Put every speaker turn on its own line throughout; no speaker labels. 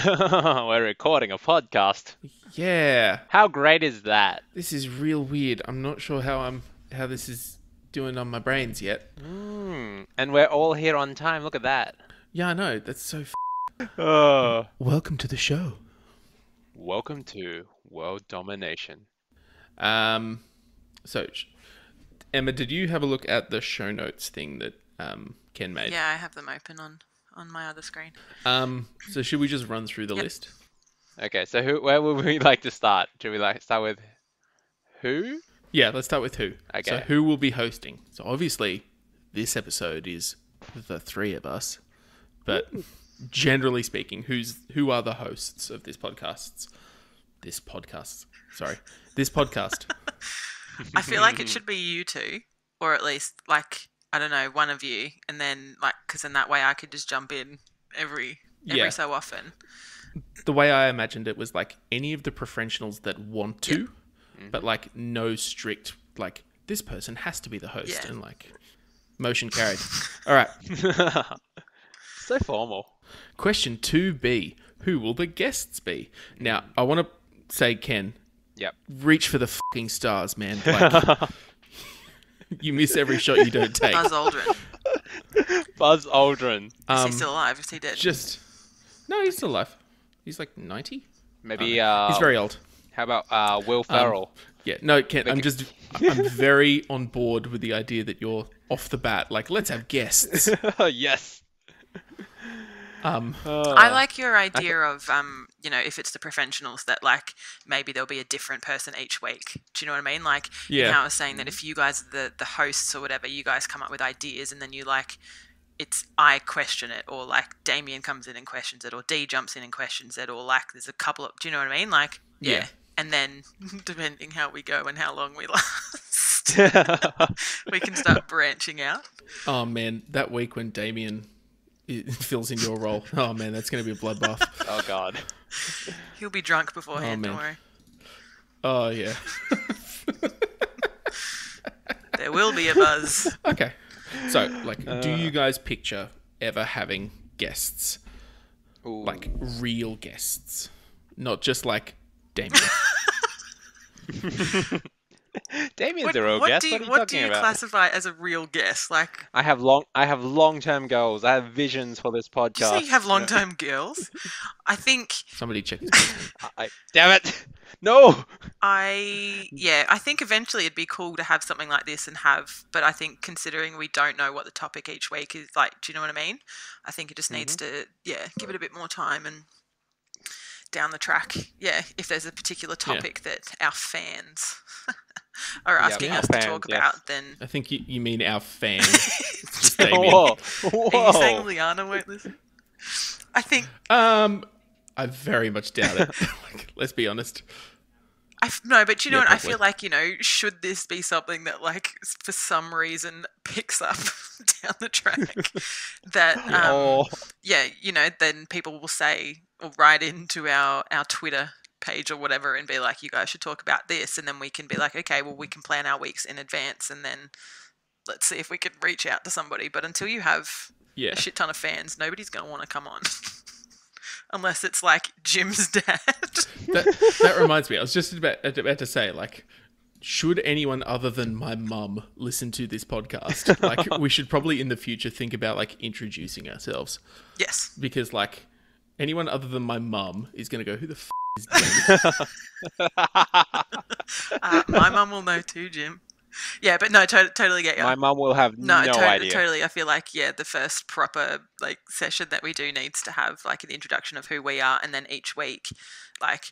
We're recording a podcast.
Yeah,
How great is that?
this is real weird. I'm not sure how this is doing on my brains yet.
And we're all here on time. Look at that.
Yeah, I know. That's so.
Oh.
Welcome to the show.
Welcome to World Domination.
Um, so Emma, did you have a look at the show notes thing that Ken made?
Yeah, I have them open on my other screen.
So should we just run through the
Yep.
list?
Okay, so where would we like to start? Should we start with who?
Yeah, let's start with who. So
Okay.
who will be hosting? So obviously, this episode is the three of us, but generally speaking, who are the hosts of this podcast? This podcast. Sorry, this podcast.
I feel like it should be you two, or at least like I don't know, one of you, and then like because in that way I could just jump in every
Yeah.
so often.
The way I imagined it was like any of the professionals that want to, but like no strict like this person has to be the host
Yeah.
and like motion carried. All right.
So formal.
Question 2B. Who will the guests be? Now, I want to say, Ken,
Yep.
reach for the fucking stars, man. Like, you miss every shot you don't take.
Buzz Aldrin.
Buzz Aldrin.
Is he still alive? Is he dead?
No, he's still alive. He's like 90.
Maybe
He's very old.
how about Will Ferrell?
Yeah, no, Ken, I'm very on board with the idea that you're off the bat. Like, let's have guests.
Yes.
I like your idea of if it's the professionals that like maybe there'll be a different person each week. Do you know what I mean? Like
Yeah.
how I was saying that if you guys are the hosts or whatever, you guys come up with ideas and then you like I question it, or like Damien comes in and questions it, or Dee jumps in and questions it, or like there's a couple of do you know what I mean? Like
Yeah.
And then depending how we go and how long we last, we can start branching out.
Oh, man, that week when Damien fills in your role. Oh, man, that's going to be a bloodbath.
Oh God.
He'll be drunk beforehand,
man.
don't worry.
Oh, yeah.
There will be a buzz.
Okay. So, like, do you guys picture ever having guests?
Ooh.
Like, real guests? Not just like Damien.
Damien's a real guest. What are you
what do
talking
you
about?
classify as a real guest? Like,
I have long-term goals. I have visions for this podcast.
do you say you have long-term girls? I think
Somebody check his business.
Damn it! No.
I think eventually it'd be cool to have something like this but I think considering we don't know what the topic each week is, like, do you know what I mean? I think it just needs to, give it a bit more time and down the track. Yeah, if there's a particular topic that our fans are asking
our
us
fans,
to talk
yes.
about, then
I think you mean our fan. It's just Damien.
Whoa.
are you saying
Whoa.
Liana won't listen? I think
I very much doubt it. Like, let's be honest.
No, but you know
Yeah,
what? I
probably.
feel like, should this be something that, like, for some reason picks up down the track, that,
Oh.
then people will say or write into our Twitter page or whatever and be like, you guys should talk about this. And then we can be like, okay, well, we can plan our weeks in advance and then let's see if we can reach out to somebody. But until you have
Yeah.
a shit ton of fans, nobody's going to want to come on. Unless it's like Jim's dad.
That reminds me. I was just about to say, like, should anyone other than my mum listen to this podcast? Like, we should probably in the future think about like introducing ourselves,
Yes.
because like anyone other than my mum is gonna go, who the is Damien?
My mum will know too, Jim. Yeah, but no, totally get you.
My mum will have no idea.
Totally. I feel like, the first proper like session that we do needs to have like an introduction of who we are, and then each week, like,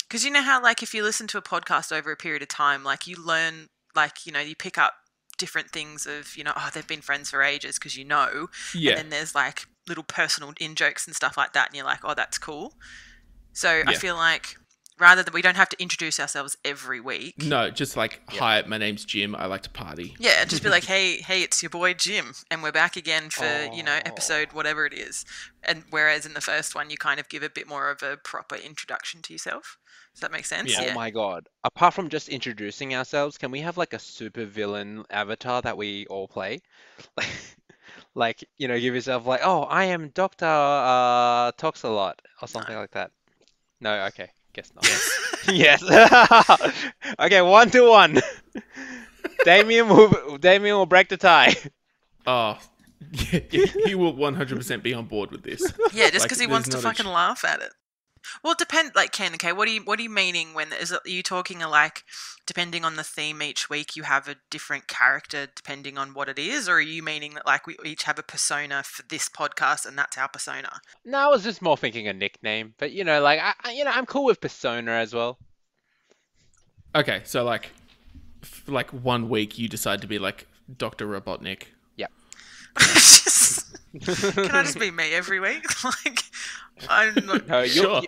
because you know how like if you listen to a podcast over a period of time, like you learn, like you pick up different things of they've been friends for ages because
Yeah.
and then there's like little personal in jokes and stuff like that, and you're like, oh, that's cool. So I
Yeah.
feel like rather than we don't have to introduce ourselves every week.
No, just like, hi, my name's Jim. I like to party.
Yeah, just be like, hey, it's your boy Jim, and we're back again for, episode whatever it is. And whereas in the first one, you kind of give a bit more of a proper introduction to yourself. Does that make sense?
Yeah.
Oh my God. Apart from just introducing ourselves, can we have like a super villain avatar that we all play? Like, give yourself like, oh, I am Doctor Talks a Lot or something like that. No, okay, guess not. Yes. Okay, 1-1. Damien will break the tie.
Oh, yeah, he will 100% be on board with this.
Yeah, just because he
there's
wants to
not a
fucking laugh at it. Well, it depends. Like, Ken, okay, what are you meaning when are you talking like depending on the theme each week you have a different character depending on what it is, or are you meaning that like we each have a persona for this podcast and that's our persona?
No, I was just more thinking a nickname, but like I'm cool with persona as well.
Okay, so like 1 week you decide to be like Dr. Robotnik.
Yep.
Can I just be me every week? Like, I'm not.
No,
Sure.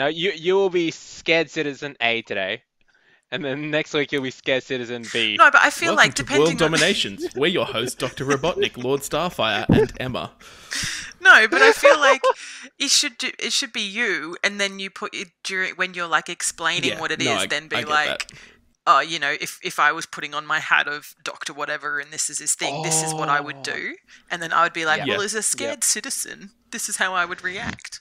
you will be Scared Citizen A today, and then next week you'll be Scared Citizen B.
No, but I feel
Welcome
like
to
depending
World Dominations. We're your hosts, Dr. Robotnik, Lord Starfire, and Emma.
No, but I feel like it should be you, and then you put it during when you're like explaining what it is. Then be
I get
like,
that.
oh, if I was putting on my hat of Doctor Whatever and this is his thing, this is what I would do, and then I would be like,
Yeah.
well, as a scared citizen, this is how I would react.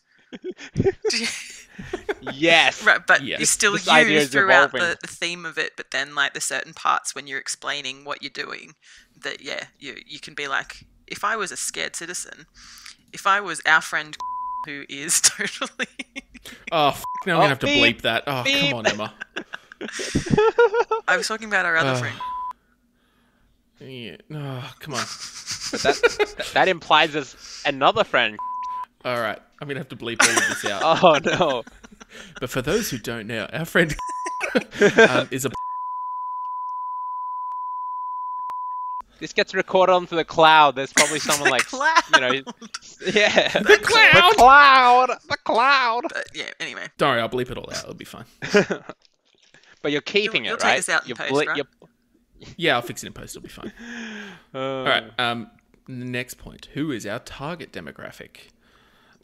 Yes.
Right, but
Yes.
you're still
This idea
you
is
throughout
evolving.
the theme of it, but then like the certain parts when you're explaining what you're doing, that you can be like, if I was a scared citizen, if I was our friend who is totally
Oh, now I'm going to have to
beep,
bleep that. Oh,
beep.
come on, Emma.
I was talking about our other friend.
Yeah. Oh, come on.
But that implies there's another friend.
All right. I'm going to have to bleep all of this out.
Oh no.
But for those who don't know, our friend is a...
This gets recorded onto the cloud. There's probably someone like,
Cloud.
yeah.
The cloud!
The cloud. The cloud.
But yeah, anyway.
Don't worry, I'll bleep it all out. It'll be fine.
But you're keeping
You'll
it,
take
right?
us out in
You're
post, right?
Yeah, I'll fix it in post. It'll be fine. All right. Next point. Who is our target demographic?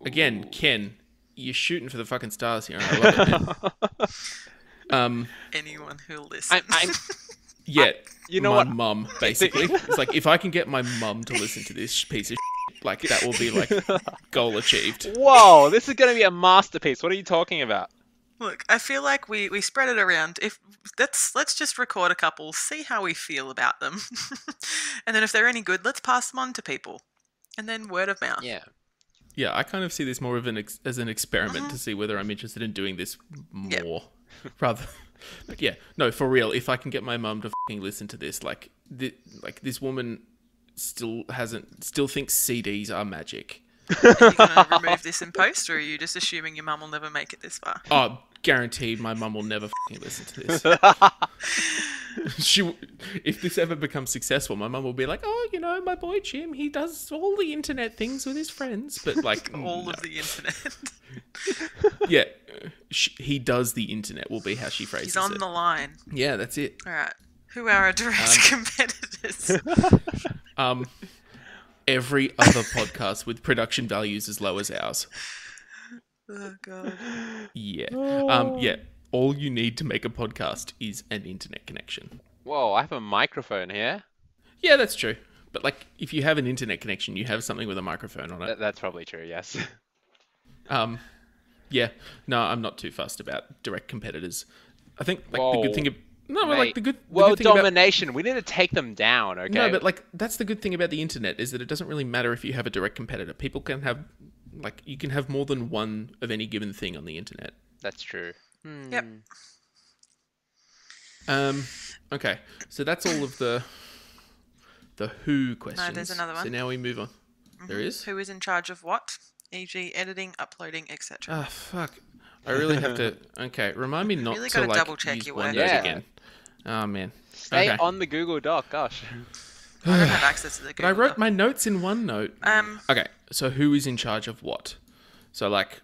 Again, Ken, you're shooting for the fucking stars here. And I love it, man.
Anyone who'll listen.
I'm
Yeah,
you know
my
what?
mum, basically. It's like, if I can get my mum to listen to this piece of shit, like, that will be, like, goal achieved.
Whoa, this is going to be a masterpiece. What are you talking about?
Look, I feel like we spread it around. If let's just record a couple, see how we feel about them, and then if they're any good, let's pass them on to people, and then word of mouth.
Yeah.
Yeah, I kind of see this more of as an experiment to see whether I'm interested in doing this more. Rather, but yeah, no, for real. If I can get my mum to fucking listen to this, like this woman still thinks CDs are magic.
Are you gonna remove this in post, or are you just assuming your mum will never make it this far?
Oh, guaranteed, my mum will never fucking listen to this. If this ever becomes successful, my mum will be like, "Oh, my boy Jim, he does all the internet things with his friends," but like
All of the internet.
yeah, he does the internet. Will be how she phrases
He's on
it.
the line.
Yeah, that's it.
All right. Who are our direct competitors?
Every other podcast with production values as low as ours.
Oh god.
Yeah. Yeah. All you need to make a podcast is an internet connection.
Whoa, I have a microphone here.
Yeah, that's true. But like, if you have an internet connection, you have something with a microphone on it.
That's probably true, yes.
Yeah. No, I'm not too fussed about direct competitors. I think like
Whoa,
the good thing of
Mate,
the good
World
thing about
Domination, we need to take them down, okay?
no, but like that's the good thing about the internet is that it doesn't really matter if you have a direct competitor. People can have you can have more than one of any given thing on the internet.
That's true.
Yep.
Okay, so that's all of the who questions.
No, there's another one.
So now we move on. There is?
Who is in charge of what? E.g., editing, uploading, etc.
Ah, fuck. I really have to. Okay, remind me not
Really
to
gotta
like
double check
use
your work.
OneNote
Yeah.
again. Oh man.
Stay
Okay.
on the Google Doc, gosh.
I don't have access to the
But
Google
I wrote
Doc.
my notes in OneNote. Okay, so who is in charge of what? So like,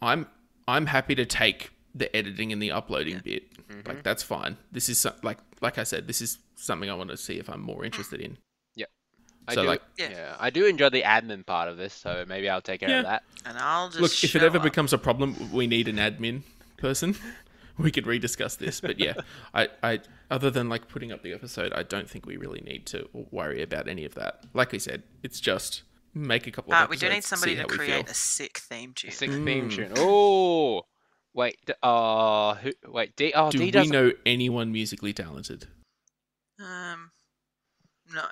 I'm happy to take the editing and the uploading bit. Like that's fine. This is like I said, this is something I want to see if I'm more interested in.
Yep.
Yeah.
I do enjoy the admin part of this, so maybe I'll take care of that.
And I'll just
Look, if it
show
ever
up.
becomes a problem, we need an admin person. we could rediscuss this. But yeah, I other than like putting up the episode, I don't think we really need to worry about any of that. Like I said, it's just make a couple of
We
episodes.
do need somebody
see
to
how we
create
feel.
a sick theme tune.
A sick theme tune. Oh, wait. Wait. D. Oh,
Do
D
we
doesn't.
know anyone musically talented?
No.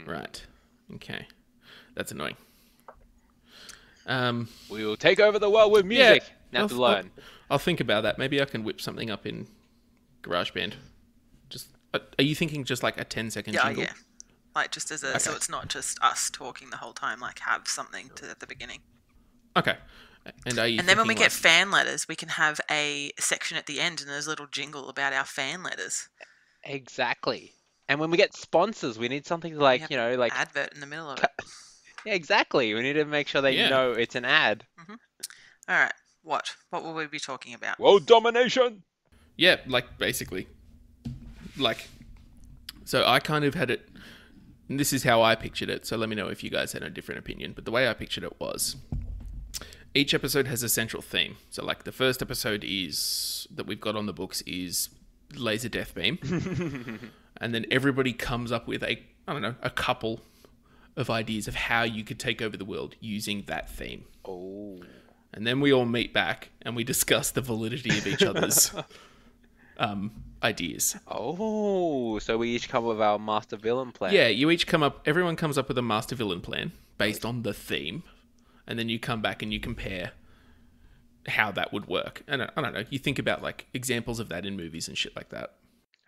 Right. Okay. That's annoying.
We will take over the world with music. Now to learn.
I'll think about that. Maybe I can whip something up in GarageBand. Just are you thinking just like a 10-second jingle?
Yeah. Like just as a so it's not just us talking the whole time. Like have something at the beginning.
Okay. And are you?
And then when we
thinking,
get fan letters, we can have a section at the end, and there's a little jingle about our fan letters.
Exactly. And when we get sponsors, we need something like,
Yep.
you know, like
Advert in the middle of it.
yeah, exactly. We need to make sure they know it's an ad.
All right. What will we be talking about?
World domination.
Yeah, like basically, like. So I kind of had it. And this is how I pictured it. So let me know if you guys had a different opinion. But the way I pictured it was, each episode has a central theme. So like the first episode that we've got on the books is laser death beam, and then everybody comes up with a couple of ideas of how you could take over the world using that theme.
Oh.
And then we all meet back and we discuss the validity of each other's ideas.
Oh, so we each come up with our master villain plan.
Yeah, everyone comes up with a master villain plan based on the theme, and then you come back and you compare how that would work. And I don't know, you think about like examples of that in movies and shit like that.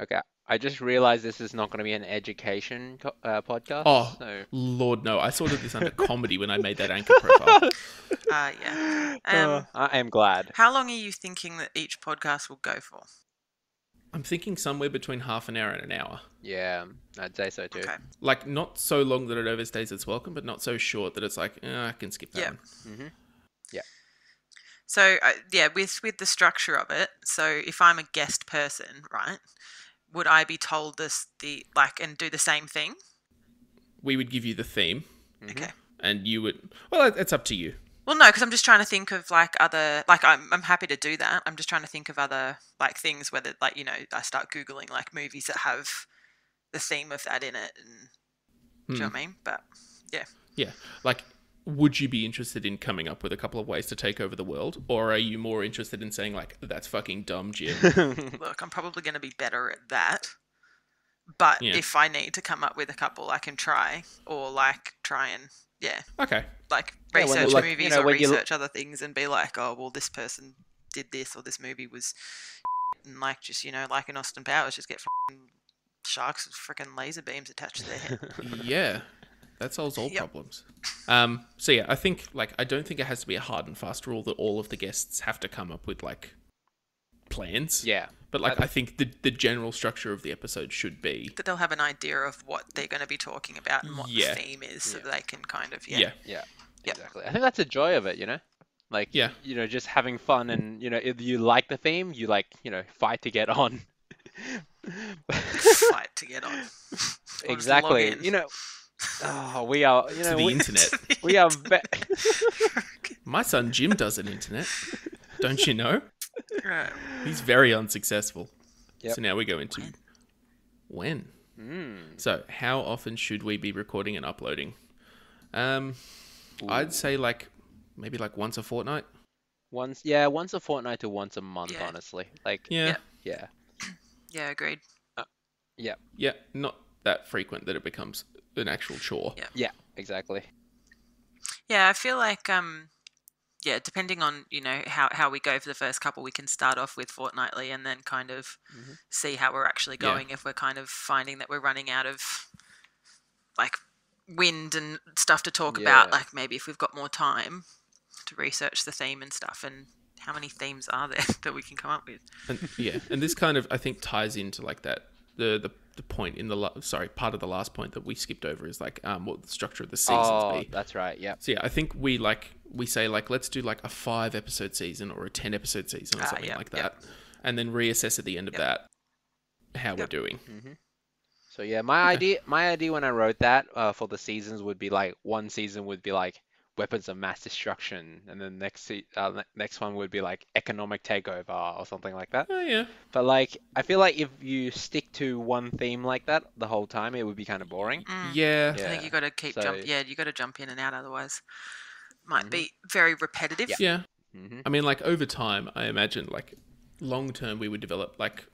Okay, I just realized this is not going to be an education podcast.
Oh,
so...
Lord, no. I sorted this under comedy when I made that anchor profile.
Yeah.
I am glad.
How long are you thinking that each podcast will go for?
I'm thinking somewhere between half an hour and an hour.
Yeah, I'd say so too.
Okay.
Like, not so long that it overstays its welcome, but not so short that it's like, I can skip that one.
Mm-hmm. Yeah.
So, with the structure of it, so if I'm a guest person, right, would I be told and do the same thing?
We would give you the theme.
Mm-hmm.
Okay.
And you would... Well, it's up to you.
Well, no, because I'm just trying to think of like other... Like, I'm happy to do that. I'm just trying to think of other like things, whether like, you know, I start Googling like movies that have the theme of that in it. And, do you know what I mean? But, yeah.
Yeah. Like, would you be interested in coming up with a couple of ways to take over the world? Or are you more interested in saying like, that's fucking dumb, Jim?
Look, I'm probably going to be better at that. But if I need to come up with a couple, I can try. Or like try and,
Okay.
like research
like,
movies
you know,
or
when you
research other things and be like, oh, well, this person did this or this movie was and like just, you know, like in Austin Powers, just get sharks with freaking laser beams attached to their head.
Yeah. That solves all problems. So yeah, I think like I don't think it has to be a hard and fast rule that all of the guests have to come up with like plans.
Yeah.
But like I think the general structure of the episode should be
that they'll have an idea of what they're going to be talking about and what the theme is, so that they can kind of
Yeah, exactly. I think that's the joy of it, you know? Like, you know, just having fun and, you know, if you like the theme, you like, you know, fight to get on.
Fight to get on.
Exactly. You know, we are, you know,
to the internet.
We are...
My son Jim does an internet. Don't you know?
Right.
He's very unsuccessful.
Yep.
So now we go into when. So how often should we be recording and uploading? I'd say like maybe like once a fortnight.
Once a fortnight to once a month, honestly. Like
Yeah,
agreed.
Yeah, not that frequent that it becomes an actual chore.
Yeah, exactly.
Yeah, I feel like depending on, you know, how we go for the first couple, we can start off with fortnightly and then kind of see how we're actually going. If we're kind of finding that we're running out of like wind and stuff to talk about, like maybe if we've got more time to research the theme and stuff, and how many themes are there that we can come up with?
And this kind of I think ties into like that the point in the part of the last point that we skipped over is like what the structure of the seasons be.
That's right. Yeah.
So I think we say like let's do like a 5-episode season or a 10-episode season or something like that, and then reassess at the end of that how we're doing.
So my idea when I wrote that for the seasons would be like one season would be like weapons of mass destruction, and then next one would be like economic takeover or something like that.
Oh yeah.
But like, I feel like if you stick to one theme like that the whole time, it would be kind of boring.
Yeah.
I think you got to keep
So-
you got to jump in and out, otherwise might be very repetitive.
Yeah.
Mhm.
I mean, like over time, I imagine like long term we would develop like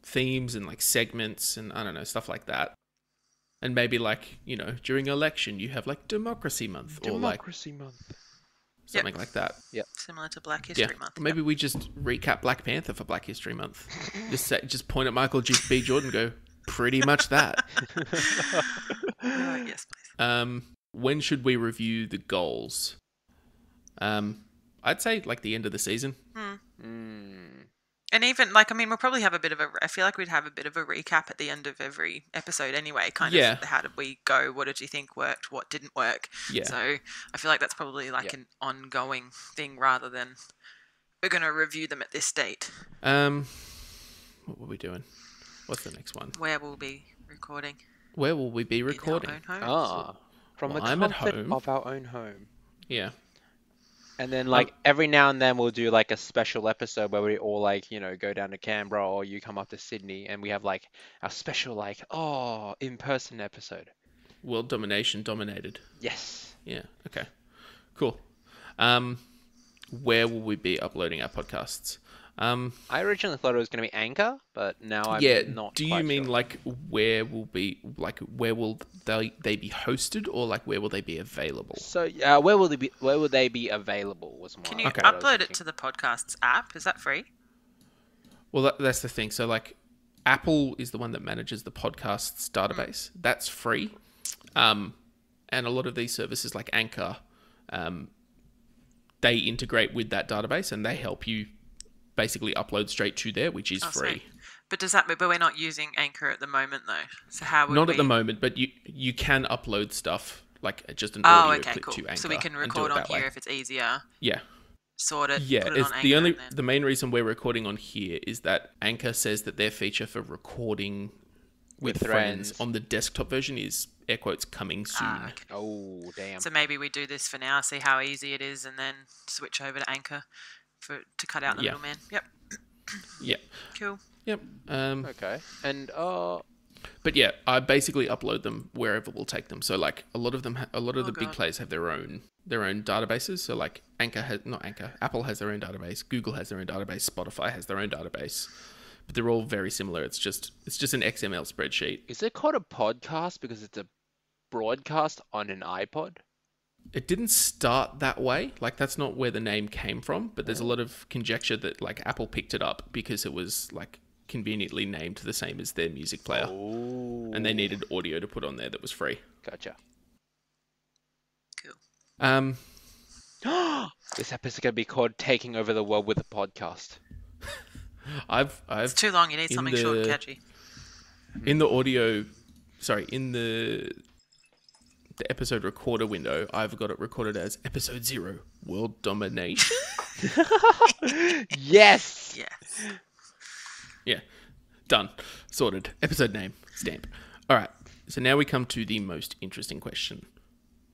themes and like segments and I don't know, stuff like that. And maybe like, you know, during election you have like Democracy Month or like
Democracy Month.
something like that.
Similar to Black History Month.
Or maybe we just recap Black Panther for Black History Month. Just point at Michael B. Jordan and go, pretty much that.
Yes, please.
When should we review the goals? I'd say like the end of the season.
And even like, I mean, we'll probably have I feel like we'd have a bit of a recap at the end of every episode anyway. Kind
Yeah.
of how did we go? What did you think worked? What didn't work?
Yeah.
So I feel like that's probably like an ongoing thing rather than we're going to review them at this date.
What were we doing? What's the next one?
Where we'll be recording.
Where will we be
In our
recording?
own homes.
Ah, from
Well,
the
I'm at
comfort
home.
of our own home.
Yeah.
And then like every now and then we'll do like a special episode where we all like, you know, go down to Canberra or you come up to Sydney and we have like our special like, in-person episode.
World Domination dominated.
Yes.
Yeah. Okay. Cool. Where will we be uploading our podcasts?
I originally thought it was going to be Anchor, but now I'm not
Do you
quite
mean
sure.
like where will they be hosted or like where will they be available?
So, where will they be available was more
Can you
what I was
upload it
thinking.
to the podcasts app? Is that free?
Well, that's the thing. So like Apple is the one that manages the podcasts database. That's free. And a lot of these services like Anchor, they integrate with that database and they help you basically upload straight to there, which is free.
Sweet. But but we're not using Anchor at the moment though. So how would
Not
we...
at the moment, but you can upload stuff like just an audio clip to Anchor.
So we can
and do
record
it
on
that way.
here if it's easier.
Yeah.
Sort it.
Yeah,
Put it
it's
on
the
Anchor
only
and then-
the main reason we're recording on here is that Anchor says that their feature for recording with friends
friends.
on the desktop version is air quotes coming soon.
Okay.
Oh, damn.
So maybe we do this for now, see how easy it is, and then switch over to Anchor to cut out the
Yeah.
middleman. Yep.
Yep.
Cool.
Yep.
Okay. And
But yeah, I basically upload them wherever we'll take them. So like a lot of the big
God.
players have their own databases. So like Apple has their own database, Google has their own database, Spotify has their own database. But they're all very similar. It's just an XML spreadsheet.
is it called a podcast because it's a broadcast on an iPod?
It didn't start that way. Like that's not where the name came from, but there's a lot of conjecture that like Apple picked it up because it was like conveniently named the same as their music player.
Oh.
And they needed audio to put on there that was free.
Gotcha.
Cool.
This episode gonna be called "Taking Over the World with a Podcast."
I've
It's too long. You need
in
something short and
the-
catchy.
in the episode recorder window, I've got it recorded as episode 0, World Domination.
Yes.
Yes.
Yeah, done, sorted. Episode name, stamp. All right, so now we come to the most interesting question: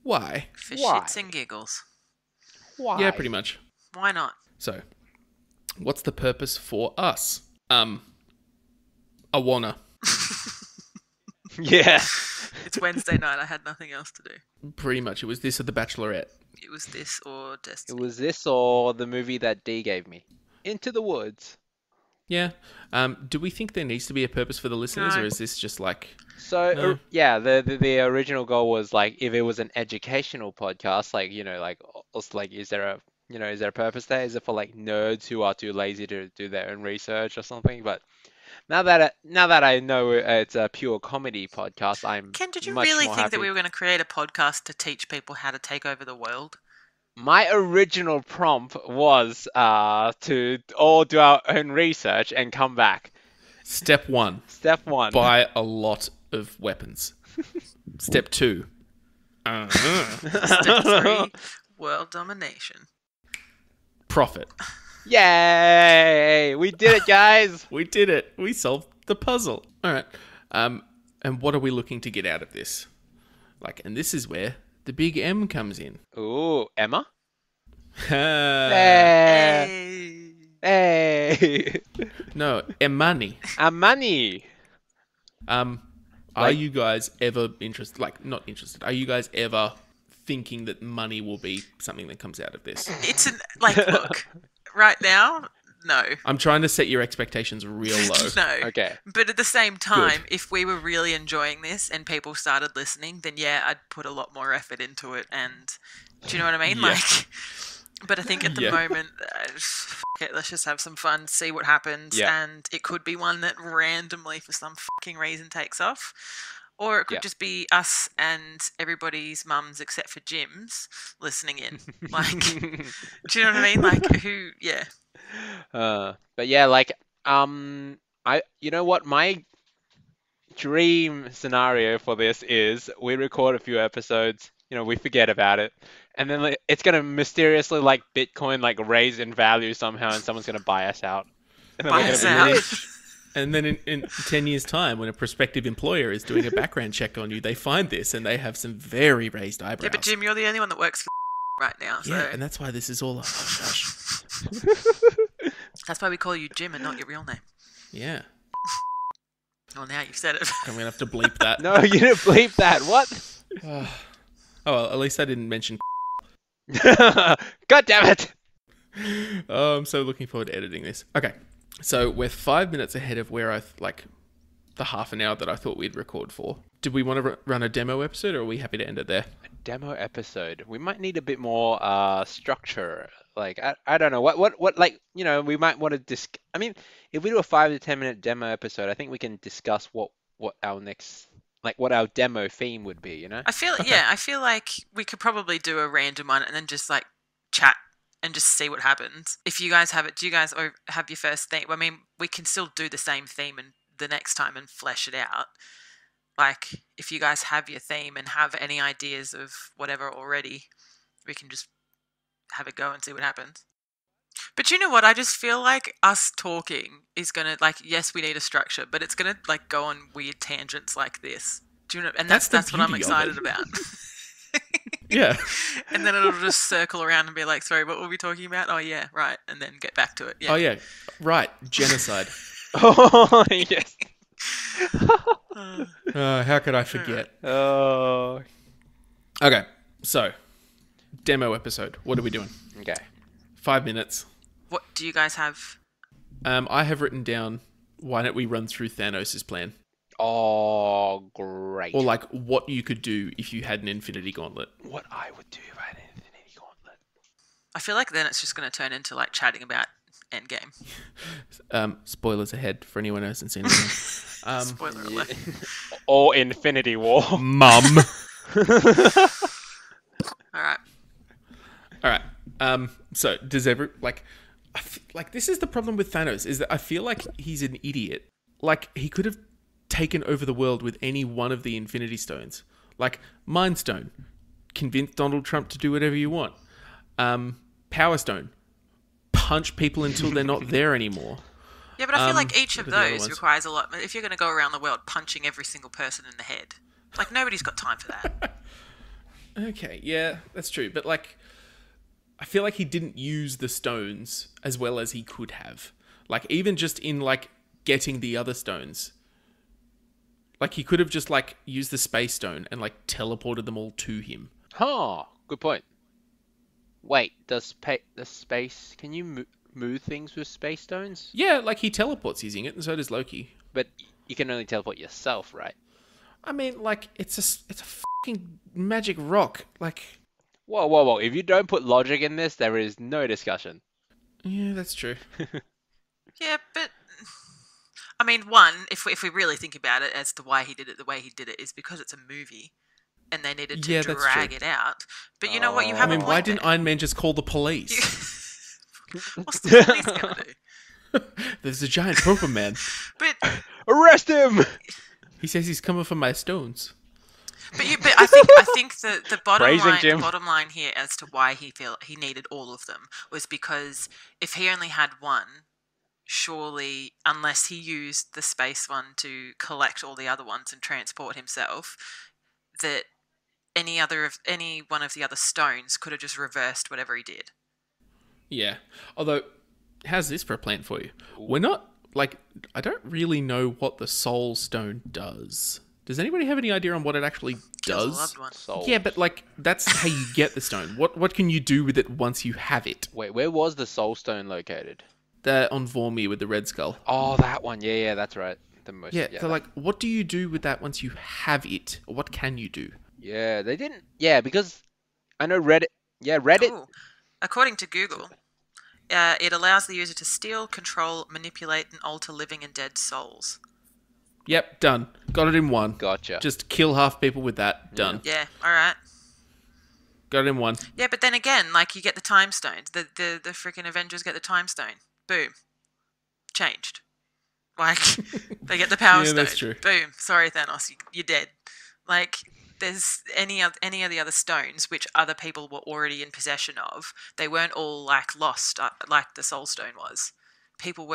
why?
For
Why?
shits and giggles.
Why?
Yeah, pretty much.
Why not?
So, what's the purpose for us? I wanna.
Yeah.
It's Wednesday night. I had nothing else to do.
Pretty much, it was this or The Bachelorette.
It was this or
It
Destiny.
was this or the movie that D gave me, Into the Woods.
Yeah. Do we think there needs to be a purpose for the listeners,
No.
or is this just like?
So
No.
yeah, the original goal was like if it was an educational podcast, like also like is there a purpose there? Is it for like nerds who are too lazy to do their own research or something? But now that I know it's a pure comedy podcast, I'm
Ken, did you
much
really
more
think that
happy.
we were going to create a podcast to teach people how to take over the world?
My original prompt was to all do our own research and come back.
Step 1.
Step 1.
Buy a lot of weapons. Step 2.
Step 3, world domination.
Profit.
Yay! We did it, guys!
We did it. We solved the puzzle. All right. And what are we looking to get out of this? Like, and this is where the big M comes in.
Ooh, Emma?
No,
Hey!
Emani.
Amani!
Are
Like-
you guys ever interested? Like, not interested. Are you guys ever thinking that money will be something that comes out of this?
It's look, right now, no.
I'm trying to set your expectations real low.
No.
Okay.
But at the same time, if we were really enjoying this and people started listening, then yeah, I'd put a lot more effort into it. And do you know what I mean?
Yeah.
Like, but I think at the
Yeah.
moment, f- it, let's just have some fun, see what happens.
Yeah.
And it could be one that randomly, for some fucking reason, takes off. Or it could
Yeah.
just be us and everybody's mums except for Jim's listening in. Like, do you know what I mean? Like, who, yeah.
But yeah, like, you know what? My dream scenario for this is we record a few episodes, we forget about it, and then like, it's gonna mysteriously, like Bitcoin, like raise in value somehow, and someone's gonna buy us out. And then
Buy
we're
us
gonna be
out.
rich.
And then in 10 years' time, when a prospective employer is doing a background check on you, they find this and they have some very raised eyebrows.
Yeah, but Jim, you're the only one that works for right now. So
Yeah, and that's why this is all a hush.
that's why we call you Jim and not your real name.
Yeah.
Well, now you've said it.
I'm going to have to bleep that.
No, you didn't bleep that. What?
Oh, well, at least I didn't mention.
God damn it!
Oh, I'm so looking forward to editing this. Okay, so we're 5 minutes ahead of where the half an hour that I thought we'd record for. Did we want to run a demo episode, or are we happy to end it there?
A demo episode. We might need a bit more structure. Like I don't know what like we might want to I mean, if we do a 5 to 10 minute demo episode, I think we can discuss what our next, like what our demo theme would be.
I feel like we could probably do a random one and then just like chat and just see what happens. If you guys have it, do you guys have your first theme? I mean, we can still do the same theme and the next time and flesh it out. Like, if you guys have your theme and have any ideas of whatever already, we can just have it go and see what happens. But you know what? I just feel like us talking is gonna, like, yes, we need a structure, but it's gonna like go on weird tangents like this. Do you know? And that's what I'm
beauty of
excited
it.
about.
Yeah.
And then it'll just circle around and be like, sorry, what were we talking about? Oh yeah, right. And then get back to it. Yeah.
Oh, yeah. Right. Genocide.
Oh yes.
How could I forget?
Oh.
Okay, so demo episode. What are we doing?
Okay.
5 minutes.
What do you guys have?
I have written down, why don't we run through Thanos' plan?
Oh, great.
Or like what you could do if you had an Infinity Gauntlet.
What I would do if I had an Infinity Gauntlet.
I feel like then it's just going to turn into like chatting about Endgame.
Spoilers ahead for anyone who hasn't seen it.
Spoiler alert.
Or Infinity War.
Mum.
All right.
All right. So does like this is the problem with Thanos, is that I feel like he's an idiot. Like, he could have taken over the world with any one of the Infinity Stones. Like, Mind Stone, convince Donald Trump to do whatever you want. Power Stone, punch people until they're not there anymore.
Yeah, but I feel like each of
what are the other
those
ones?
requires a lot. If you're going to go around the world punching every single person in the head, like, nobody's got time for that.
Okay, yeah, that's true. But, like, I feel like he didn't use the stones as well as he could have. Like, even just in, like, getting the other stones. Like, he could have just, like, used the space stone and, like, teleported them all to him.
Huh. Good point. Wait, does space... Can you move things with space stones?
Yeah, like, he teleports using it, and so does Loki.
But you can only teleport yourself, right?
I mean, like, it's a fucking magic rock. Like...
Whoa. If you don't put logic in this, there is no discussion.
Yeah, that's true.
Yeah, but I mean, one, if we really think about it, as to why he did it the way he did it, is because it's a movie, and they needed to
Yeah, that's
drag
true.
it out. But you know what? You
Oh.
have
I mean,
a
why
point
didn't
there.
Iron Man just call the police?
What's the police gonna do?
There's a giant purple man.
But
Arrest him!
He says he's coming for my stones.
But I think the
Phrasing,
bottom line here as to why he needed all of them was because if he only had one, surely, unless he used the space one to collect all the other ones and transport himself, that any one of the other stones could have just reversed whatever he did.
Yeah. Although, how's this for a plan for you? We're not, like, I don't really know what the Soul Stone does. Does anybody have any idea on what it actually
Kills a
does?
loved one.
Soul.
Yeah, but, like, that's how you get the stone. What can you do with it once you have it?
Wait, where was the Soul Stone located?
The on Vormir with the red skull.
Oh, that one. Yeah, that's right. The most.
Yeah,
Yeah,
so, like, what do you do with that once you have it? Or what can you do?
yeah, they didn't. Yeah, because I know Reddit. Yeah, Reddit.
Ooh. According to Google, it allows the user to steal, control, manipulate, and alter living and dead souls.
Yep, done. Got it in one.
Gotcha.
Just kill half people with that. Done.
Yeah, alright.
Got it in one.
Yeah, but then again, like, you get the time stones. The freaking Avengers get the time stone. Boom. Changed. Like, they get the power
Yeah,
stone.
that's true.
Boom. Sorry, Thanos, you're dead. Like, there's any of the other stones which other people were already in possession of. They weren't all, like, lost like the Soul Stone was. People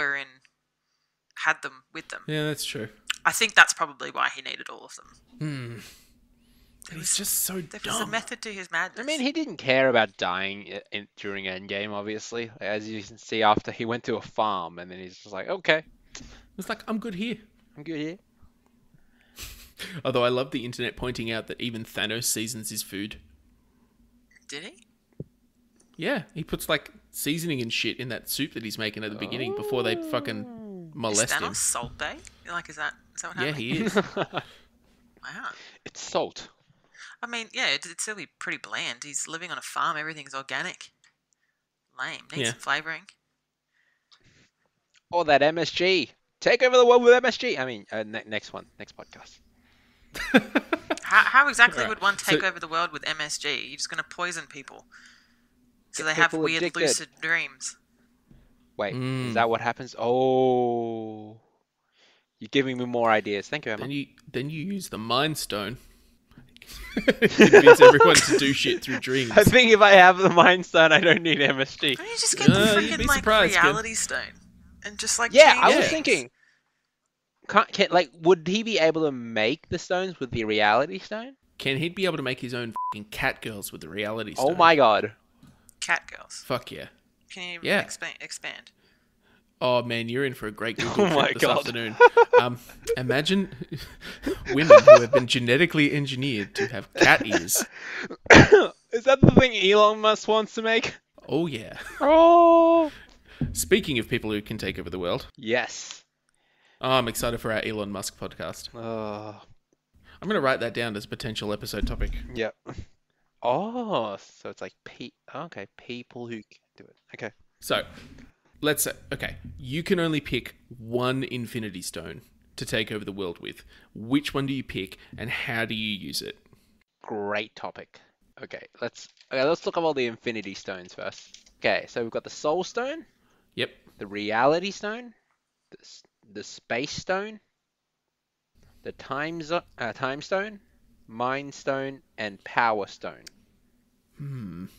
had them with them.
Yeah, that's true.
I think that's probably why he needed all of them.
He's just so
There was a
dumb.
method to his madness.
I mean, he didn't care about dying during Endgame, obviously. As you can see, after he went to a farm, and then he's just like, okay,
It's like, I'm good here.
I'm good here.
Although I love the internet pointing out that even Thanos seasons his food.
Did he?
Yeah, he puts, like, seasoning and shit in that soup that he's making at the beginning before they fucking molest
Is
him.
Thanos Salt Bay? Like, is that what
Yeah,
happened?
he is.
Wow.
It's salt.
I mean, yeah, it's still pretty bland. He's living on a farm. Everything's organic. Lame. Needs
Yeah.
some flavouring.
Oh, that MSG. Take over the world with MSG. I mean, next podcast.
How exactly
Right.
would one take
So-
over the world with MSG? You're just going to poison people. So
Get
they have
people
weird
addicted.
lucid dreams.
Wait, is that what happens? Oh, you're giving me more ideas. Thank you, Emma.
Then you use the Mind Stone. Convince everyone to do shit through dreams.
I think if I have the Mind Stone, I don't need MSG.
Why don't you just get the
you'd be
freaking, like,
surprised, kid.
reality stone? And just, like,
Yeah,
change
I was
things?
thinking. Would he be able to make the stones with the reality stone?
Can he be able to make his own fucking cat girls with the reality stone?
Oh my god.
Cat girls.
Fuck yeah.
Can you
Yeah.
expand?
Oh man, you're in for a great Google
Oh my
trip this
God.
afternoon. Imagine women who have been genetically engineered to have cat ears.
Is that the thing Elon Musk wants to make?
Oh yeah.
Oh.
Speaking of people who can take over the world,
Yes.
oh, I'm excited for our Elon Musk podcast.
Oh.
I'm going to write that down as a potential episode topic.
Yep. Oh, so it's like okay, people who can do it. Okay.
So, let's say, okay, you can only pick one Infinity Stone to take over the world with. Which one do you pick, and how do you use it?
Great topic. Okay, let's look up all the Infinity Stones first. Okay, so we've got the Soul Stone,
Yep.
the Reality Stone, the Space Stone, the Time Stone, Mind Stone, and Power Stone.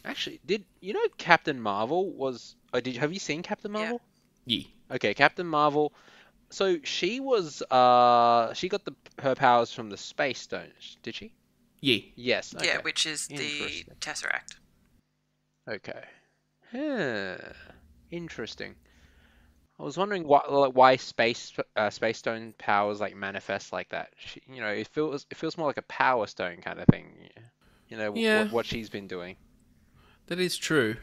Actually, did you know Captain Marvel was? Have you seen Captain Marvel?
Yeah.
Okay, Captain Marvel. So she was she got her powers from the Space Stones, did she?
Yeah.
Yes. Okay.
Yeah, which is the
Interesting.
Tesseract.
Okay. Huh. Interesting. I was wondering why Space Stone powers like manifest like that. It feels more like a Power Stone kind of thing.
Yeah.
What she's been doing.
That is true.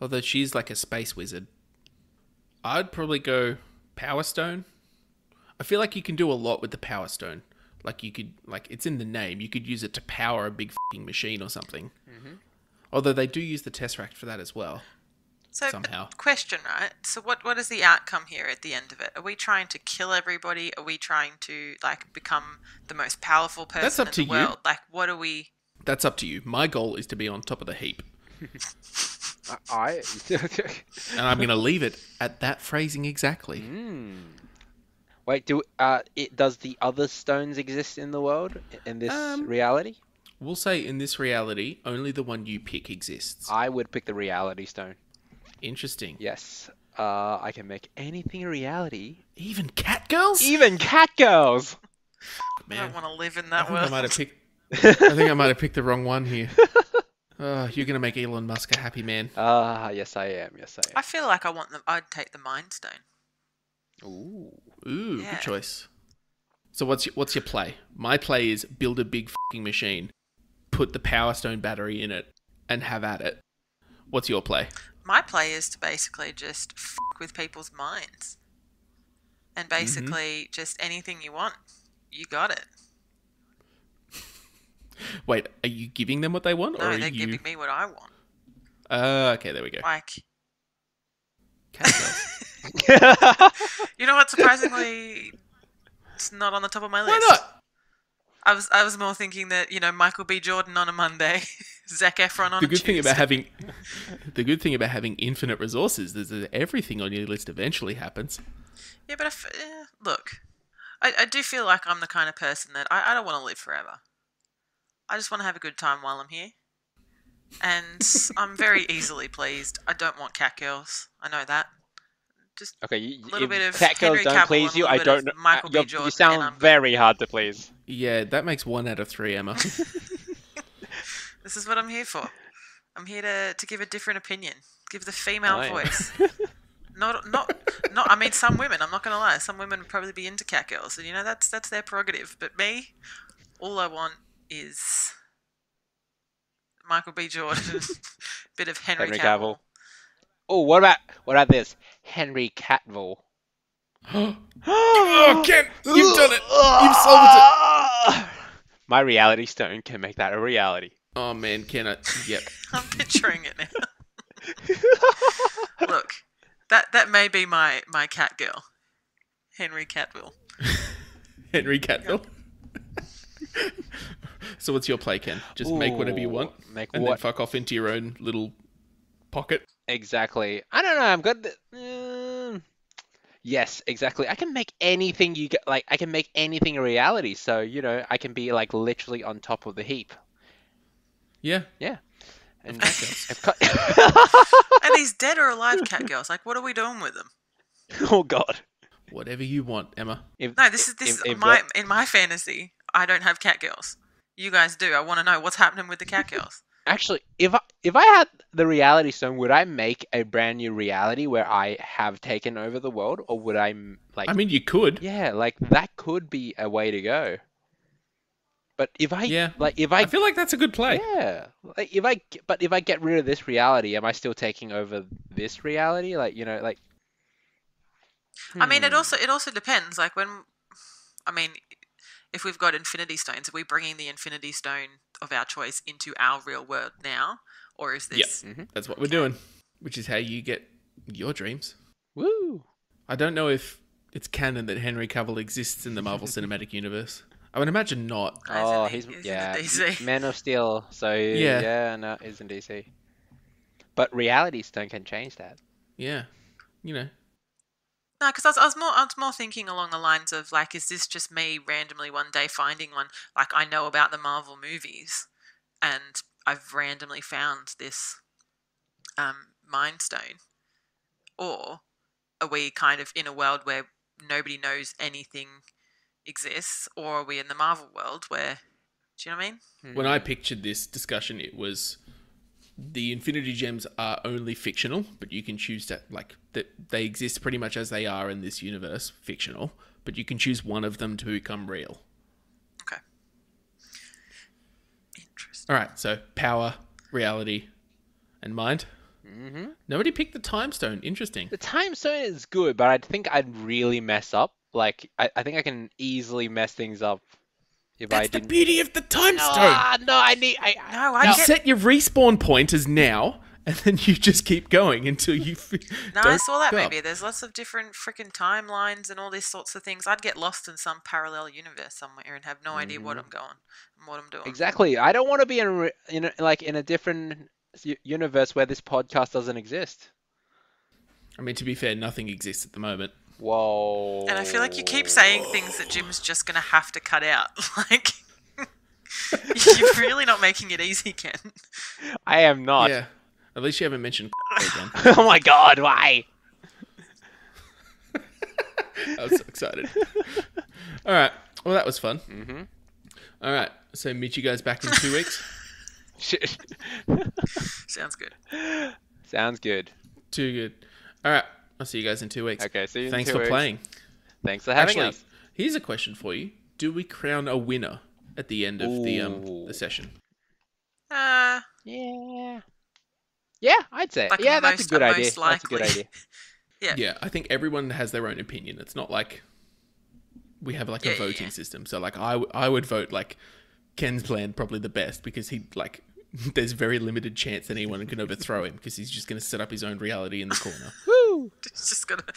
Although she's like a space wizard. I'd probably go Power Stone. I feel like you can do a lot with the Power Stone. Like it's in the name. You could use it to power a big f***ing machine or something. Mm-hmm. Although they do use the Tesseract for that as well.
So,
Somehow.
question, right? So what is the outcome here at the end of it? Are we trying to kill everybody? Are we trying to, like, become the most powerful person
That's up
in
to
the
you.
world? Like, what are we...
That's up to you. My goal is to be on top of the heap.
I.
And I'm going to leave it at that phrasing exactly.
Wait, does the other stones exist in the world in this reality?
We'll say in this reality, only the one you pick exists.
I would pick the Reality Stone.
Interesting.
Yes. I can make anything a reality.
Even cat girls?
Even cat girls!
I
Man,
don't want to live in
I
that
think I
world.
might have picked. I think I might have picked the wrong one here. Oh, you're gonna make Elon Musk a happy man.
Yes I am. Yes I
I feel like I'd take the Mind Stone.
am. Ooh.
Ooh,
Yeah.
good choice. So what's your play? My play is build a big fucking machine, put the Power Stone battery in it, and have at it. What's your play?
My play is to basically just with people's minds. And basically just anything you want, you got it.
Wait, are you giving them what they want, or
No,
are
they're
you?
giving me what I want.
Okay, there we go.
Like,
Cat girls.
you know what? Surprisingly, it's not on the top of my list.
Why not?
I was more thinking that, you know, Michael B. Jordan on a Monday, Zac Efron on
The
a
good thing
Tuesday.
about having infinite resources is that everything on your list eventually happens.
Yeah, but look, I do feel like I'm the kind of person that I don't want to live forever. I just want to have a good time while I'm here. And I'm very easily pleased. I don't want cat girls. I know that. Just
Okay,
a little
if
bit of
cat girls
Henry
don't
Cavill
please
and a
you,
little
I
bit
don't
of
know.
Michael B. Jordan,
You
and
sound
I'm
very hard to please.
Yeah, that makes 1 out of 3, Emma.
This is what I'm here for. I'm here to give a different opinion. Give the female
Oh, yeah.
voice. Not. I mean, some women. I'm not gonna lie. Some women would probably be into cat girls, and you know that's their prerogative. But me, all I want is Michael B. Jordan, bit of Henry
Henry
Cavill.
Cavill. Oh, what about this? Henry Cavill.
Oh, Ken, you've done it. You've solved it.
My reality stone can make that a reality.
Oh man, Ken, yep.
I'm picturing it now. Look, that may be my cat girl, Henry Cavill.
Henry Cavill. So what's your play, Ken? Just make whatever you want,
Make
and
what?
then fuck off into your own little pocket.
Exactly. I don't know. I'm good. Yes, exactly. I can make anything you get. Like, I can make anything a reality. So, you know, I can be like literally on top of the heap.
Yeah.
Yeah. And
Are these dead or alive cat girls? Like, what are we doing with them?
Oh God.
Whatever you want, Emma.
No, this is in my fantasy. I don't have cat girls. You guys do. I want to know what's happening with the cat girls.
Actually, if I had the reality stone, would I make a brand new reality where I have taken over the world, or would I like?
I mean, you could.
Yeah, like that could be a way to go. But if I
I feel like that's a good play.
yeah, like if I get rid of this reality, am I still taking over this reality? Like, you know, like.
I mean, it also depends. Like if we've got Infinity Stones, are we bringing the Infinity Stone of our choice into our real world now, or is this?
Yep. That's what we're doing, which is how you get your dreams.
Woo!
I don't know if it's canon that Henry Cavill exists in the Marvel Cinematic Universe. I would imagine not.
Oh,
He's in
yeah,
DC.
Man of Steel. So yeah, no, he's in DC. But reality stone can change that.
Yeah, you know.
No, because I was more thinking along the lines of like, is this just me randomly one day finding one? Like, I know about the Marvel movies, and I've randomly found this Mind Stone, or are we kind of in a world where nobody knows anything exists, or are we in the Marvel world where? Do you know what I mean?
When I pictured this discussion, it was the Infinity Gems are only fictional, but you can choose to that they exist pretty much as they are in this universe, fictional. But you can choose one of them to become real.
Okay. Interesting.
All right, so power, reality, and mind.
Mm-hmm.
Nobody picked the time stone. Interesting.
The time stone is good, but I think I'd really mess up. Like, I think I can easily mess things up if I
That's the
didn't.
beauty of the time stone.
No, I need.
No, I
You
get.
set your respawn point as now, and then you just keep going until you.
No, I
don't
saw that
fuck up.
maybe. There's lots of different freaking timelines and all these sorts of things. I'd get lost in some parallel universe somewhere and have no idea what I'm going and what I'm doing.
Exactly. I don't want to be in a different universe where this podcast doesn't exist.
I mean, to be fair, nothing exists at the moment.
Whoa.
And I feel like you keep saying things that Jim's just going to have to cut out. Like, you're really not making it easy, Ken.
I am not.
Yeah. At least you haven't mentioned again.
Oh my God! Why?
I was so excited. All right. Well, that was fun.
Mm-hmm.
All right. So meet you guys back in 2 weeks.
Sounds good.
Sounds good.
Too good. All right. I'll see you guys in 2 weeks.
Okay, see you in
Thanks
2
for
weeks.
playing.
Thanks for having
Actually,
us.
here's a question for you. Do we crown a winner at the end of the session?
Uh,
Yeah. Yeah, I'd say.
Like
Yeah, that's a
most-
good idea.
most
That's a good
likely.
idea.
yeah.
Yeah, I think everyone has their own opinion. It's not like we have like a
Yeah,
voting
yeah.
system. So like I would vote like Ken's plan probably the best because he like there's very limited chance that anyone can overthrow him because he's just going to set up his own reality in the corner.
Woo!
It's just got a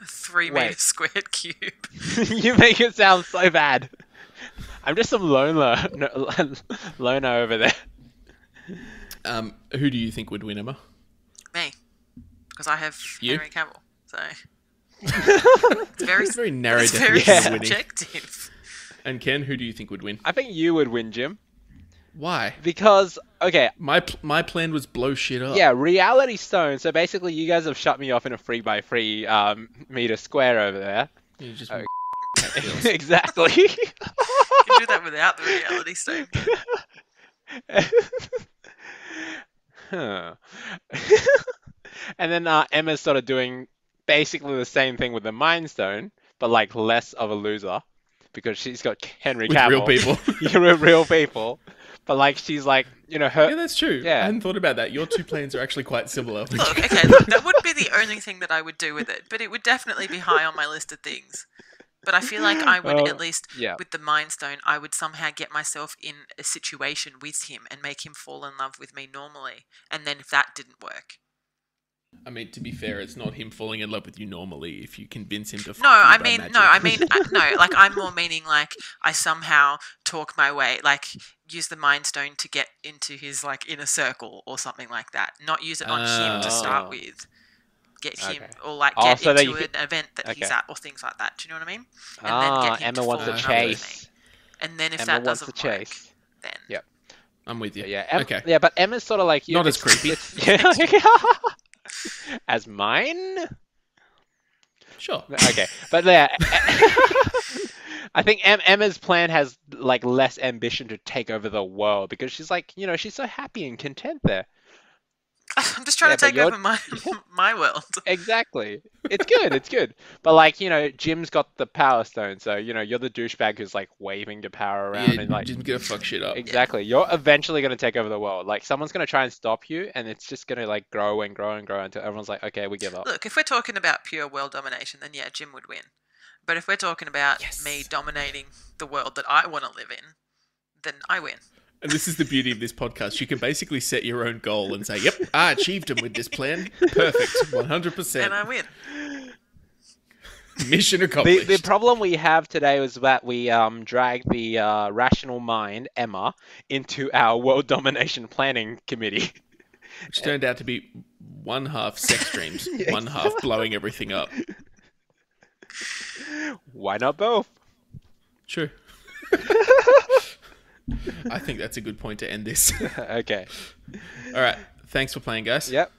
3 meter
Wait.
squared cube.
You make it sound so bad. I'm just some loner over there.
Who do you think would win, Emma?
Me. Because I have
You?
Henry Cavill. So it's very,
It's very narrow
it's very
definition of winning.
subjective.
And Ken, who do you think would win?
I think you would win, Jim.
Why?
Because, okay,
My plan was blow shit up.
yeah, reality stone. So basically, you guys have shut me off in a 3x3 meter square over there.
You just
Oh.
feels.
Exactly.
You can do that without the reality stone.
Huh. And then Emma's sort of doing basically the same thing with the Mind Stone, but like less of a loser because she's got Henry
With
Cavill.
real people.
Yeah, with real people. But like she's like, you know, her.
Yeah, that's true.
Yeah.
I hadn't thought about that. Your two plans are actually quite similar.
Look, okay, look, that wouldn't be the only thing that I would do with it, but it would definitely be high on my list of things. But I feel like I would, at least
yeah.
with the Mind Stone, I would somehow get myself in a situation with him and make him fall in love with me normally. And then if that didn't work.
I mean, to be fair, it's not him falling in love with you normally if you convince him to
No,
fuck
I
you by
mean,
magic.
no, like I'm more meaning like I somehow talk my way, like use the Mind Stone to get into his like inner circle or something like that. Not use it on him to start
Oh.
with. Get him
Okay.
or like
Oh,
get
so that
into
you
an event that he's
Okay.
at or things like that. Do you know what I mean? And then get him
Emma
to
wants
fall
a
in love with
chase.
me. And then if
Emma
that
wants
doesn't
a
work,
chase.
then
Yep.
I'm with you.
Yeah.
Okay.
Yeah, but Emma's sort of like you.
Not as creepy.
Yeah. As mine.
Sure.
Okay, but yeah, I think Emma's plan has like less ambition to take over the world because she's like, you know, she's so happy and content there.
I'm just trying
Yeah,
to
but
take over my my world.
Exactly. It's good. It's good. But like, you know, Jim's got the power stone, so you know, you're the douchebag who's like waving the power around
Yeah,
and like
just gonna fuck shit up.
exactly. You're eventually gonna take over the world. Like someone's gonna try and stop you, and it's just gonna like grow and grow and grow until everyone's like, okay, we give up.
Look, if we're talking about pure world domination, then yeah, Jim would win. But if we're talking about
Yes.
me dominating the world that I want to live in, then I win.
And this is the beauty of this podcast. You can basically set your own goal and say, yep, I achieved him with this plan. Perfect. 100%.
And I win.
Mission accomplished.
The problem we have today was that we dragged the rational mind, Emma, into our world domination planning committee.
Which turned out to be one half sex dreams,
Yeah,
one half blowing everything up.
Why not both?
True. I think that's a good point to end this.
Okay.
All right. Thanks for playing, guys.
Yep.